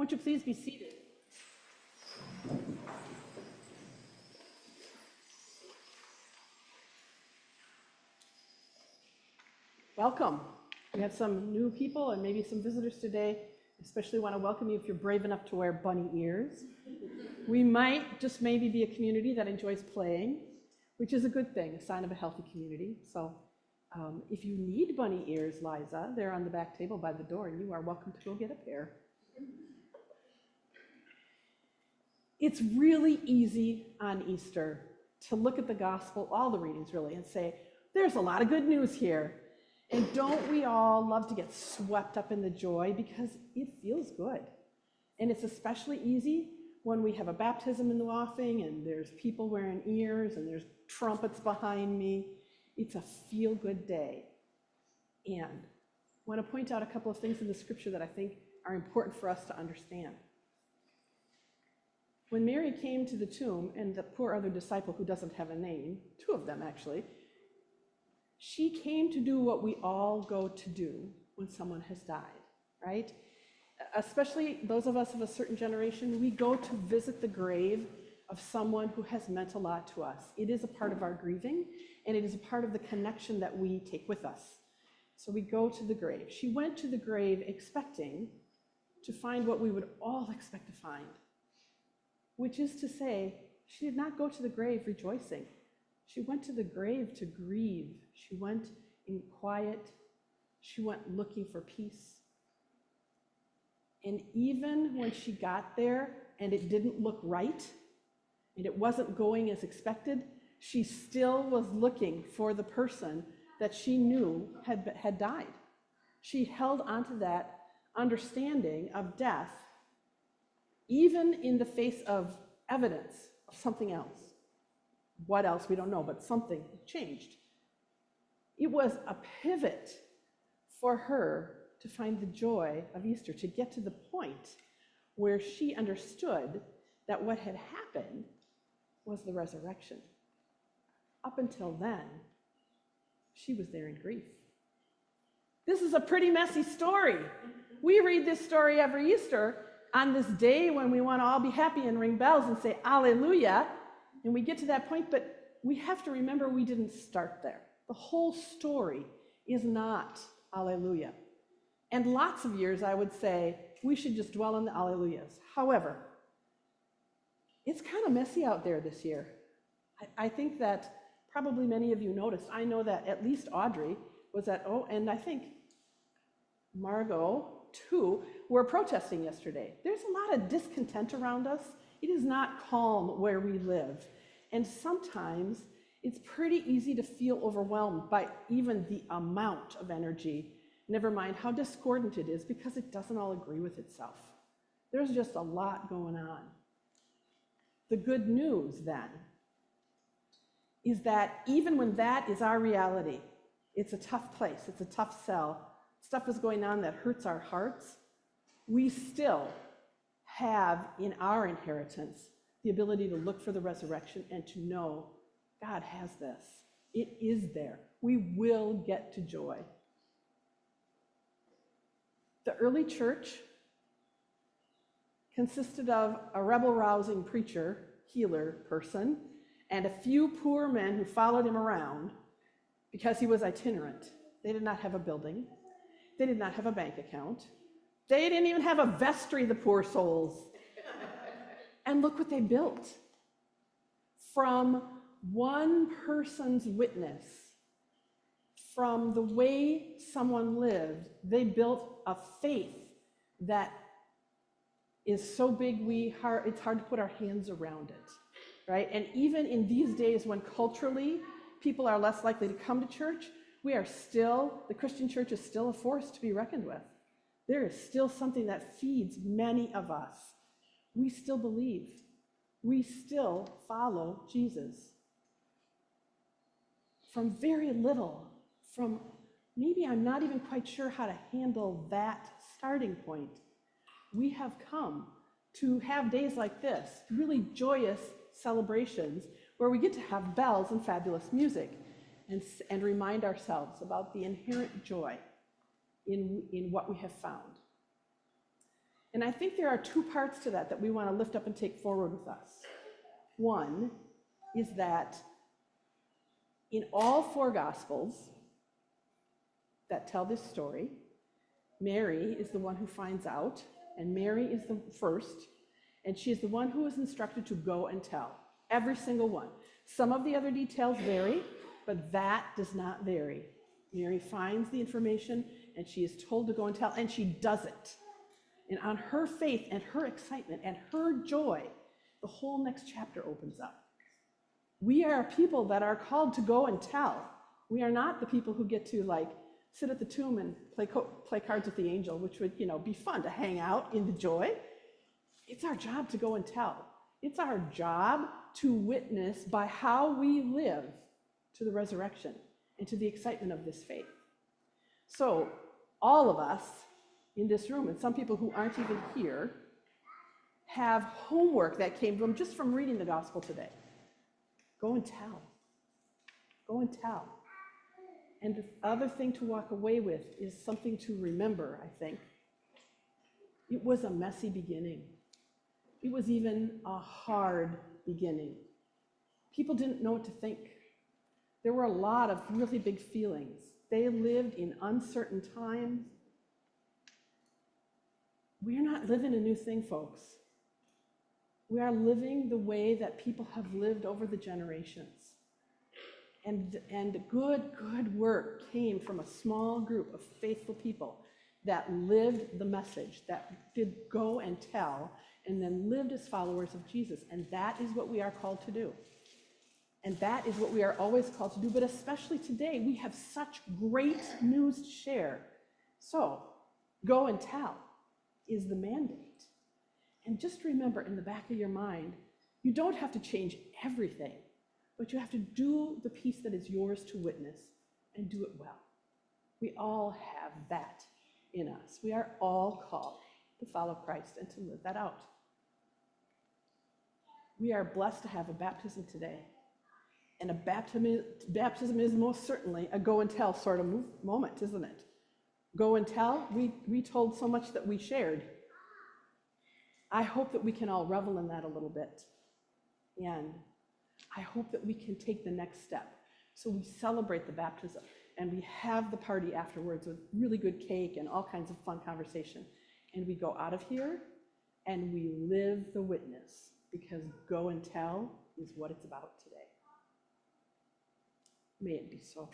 Won't you please be seated? Welcome. We have some new people and maybe some visitors today. Especially want to welcome you if you're brave enough to wear bunny ears. We might just maybe be a community that enjoys playing, which is a good thing, a sign of a healthy community. So if you need bunny ears, Liza, they're on the back table by the door, and you are welcome to go get a pair. It's really easy on Easter to look at the gospel, all the readings really, and say, there's a lot of good news here. And don't we all love to get swept up in the joy because it feels good? And it's especially easy when we have a baptism in the offing and there's people wearing ears and there's trumpets behind me. It's a feel-good day. And I want to point out a couple of things in the scripture that I think are important for us to understand. When Mary came to the tomb, and the poor other disciple who doesn't have a name, two of them actually, she came to do what we all go to do when someone has died, right? Especially those of us of a certain generation, we go to visit the grave of someone who has meant a lot to us. It is a part of our grieving, and it is a part of the connection that we take with us. So we go to the grave. She went to the grave expecting to find what we would all expect to find, which is to say, she did not go to the grave rejoicing. She went to the grave to grieve. She went in quiet. She went looking for peace. And even when she got there and it didn't look right, and it wasn't going as expected, she still was looking for the person that she knew had died. She held onto that understanding of death, even in the face of evidence of something else. What else? We don't know, but something changed. It was a pivot for her to find the joy of Easter, to get to the point where she understood that what had happened was the resurrection. Up until then, she was there in grief. This is a pretty messy story. We read this story every Easter on this day when we want to all be happy and ring bells and say, Alleluia. And we get to that point, but we have to remember we didn't start there. The whole story is not Alleluia. And lots of years, I would say, we should just dwell on the Alleluias. However, it's kind of messy out there this year. I think that probably many of you noticed. I know that at least Audrey was at, and I think Margot, too, were protesting yesterday. There's a lot of discontent around us. It is not calm where we live. And sometimes it's pretty easy to feel overwhelmed by even the amount of energy, never mind how discordant it is, because it doesn't all agree with itself. There's just a lot going on. The good news, then, is that even when that is our reality, it's a tough place, it's a tough sell, stuff is going on that hurts our hearts, we still have in our inheritance the ability to look for the resurrection and to know God has this. It is there. We will get to joy. The early church consisted of a rebel-rousing preacher, healer person, and a few poor men who followed him around because he was itinerant. They did not have a building. They did not have a bank account. They didn't even have a vestry, the poor souls. And look what they built. From one person's witness, from the way someone lived, they built a faith that is so big it's hard to put our hands around it, right? And even in these days when culturally people are less likely to come to church, the Christian church is still a force to be reckoned with. There is still something that feeds many of us. We still believe. We still follow Jesus. From very little, from maybe I'm not even quite sure how to handle that starting point, we have come to have days like this, really joyous celebrations where we get to have bells and fabulous music and remind ourselves about the inherent joy in what we have found. And I think there are two parts to that we want to lift up and take forward with us. One is that in all four Gospels that tell this story, Mary is the one who finds out, and Mary is the first, and she is the one who is instructed to go and tell. Every single one. Some of the other details vary, but that does not vary. Mary finds the information, and she is told to go and tell, and she does it. And on her faith and her excitement and her joy, the whole next chapter opens up. We are people that are called to go and tell. We are not the people who get to sit at the tomb and play cards with the angel, which would, be fun to hang out in the joy. It's our job to go and tell. It's our job to witness by how we live to the resurrection and to the excitement of this faith. So all of us in this room, and some people who aren't even here, have homework that came from just from reading the gospel today. Go and tell. Go and tell. And the other thing to walk away with is something to remember, I think. It was a messy beginning. It was even a hard beginning. People didn't know what to think. There were a lot of really big feelings. They lived in uncertain times. We're not living a new thing, folks. We are living the way that people have lived over the generations. And good work came from a small group of faithful people that lived the message, that did go and tell, and then lived as followers of Jesus. And that is what we are called to do. And that is what we are always called to do, but especially today, we have such great news to share. So, go and tell is the mandate. And just remember in the back of your mind, you don't have to change everything, but you have to do the piece that is yours to witness and do it well. We all have that in us. We are all called to follow Christ and to live that out. We are blessed to have a baptism today. And a baptism is most certainly a go and tell sort of moment, isn't it? Go and tell, we told so much that we shared. I hope that we can all revel in that a little bit. And I hope that we can take the next step. So we celebrate the baptism and we have the party afterwards with really good cake and all kinds of fun conversation. And we go out of here and we live the witness, because go and tell is what it's about today. May it be so.